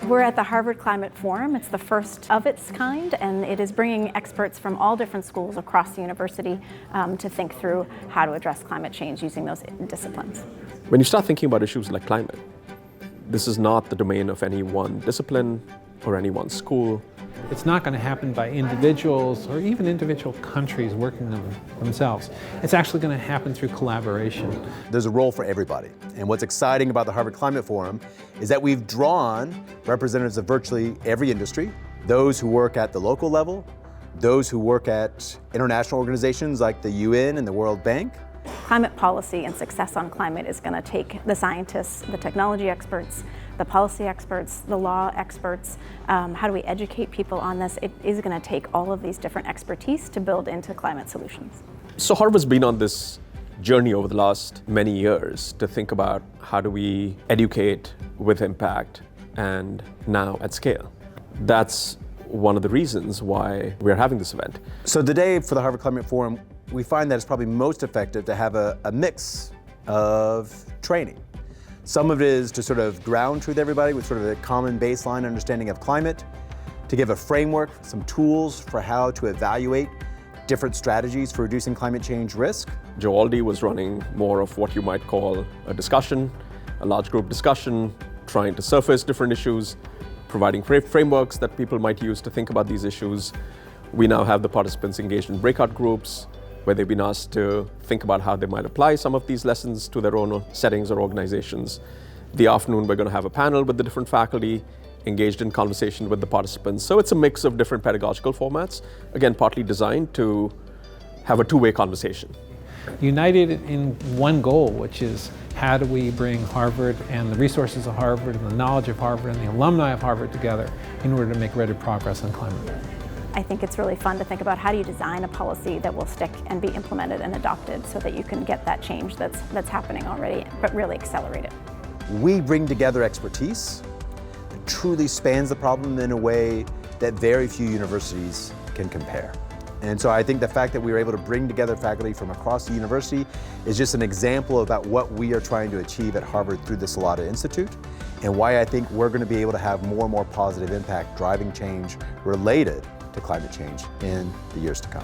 We're at the Harvard Climate Forum. It's the first of its kind, and it is bringing experts from all different schools across the university to think through how to address climate change using those disciplines. When you start thinking about issues like climate, this is not the domain of any one discipline or any one school. It's not going to happen by individuals or even individual countries working themselves. It's actually going to happen through collaboration. There's a role for everybody. And what's exciting about the Harvard Climate Forum is that we've drawn representatives of virtually every industry, those who work at the local level, those who work at international organizations like the UN and the World Bank. Climate policy and success on climate is going to take the scientists, the technology experts, the policy experts, the law experts. How do we educate people on this? It is going to take all of these different expertise to build into climate solutions. So Harvard's been on this journey over the last many years to think about how do we educate with impact and now at scale. That's one of the reasons why we're having this event. So today for the Harvard Climate Forum, we find that it's probably most effective to have a mix of training. Some of it is to sort of ground truth everybody with sort of a common baseline understanding of climate, to give a framework, some tools for how to evaluate different strategies for reducing climate change risk. Joe Aldi was running more of what you might call a discussion, a large group discussion, trying to surface different issues, providing frameworks that people might use to think about these issues. We now have the participants engaged in breakout groups, where they've been asked to think about how they might apply some of these lessons to their own settings or organizations. The afternoon, we're going to have a panel with the different faculty engaged in conversation with the participants. So it's a mix of different pedagogical formats, again, partly designed to have a two-way conversation. United in one goal, which is how do we bring Harvard and the resources of Harvard and the knowledge of Harvard and the alumni of Harvard together in order to make rapid progress on climate. I think it's really fun to think about how do you design a policy that will stick and be implemented and adopted so that you can get that change that's happening already, but really accelerate it. We bring together expertise that truly spans the problem in a way that very few universities can compare. And so I think the fact that we were able to bring together faculty from across the university is just an example about what we are trying to achieve at Harvard through the Salata Institute, and why I think we're going to be able to have more and more positive impact driving change related to climate change in the years to come.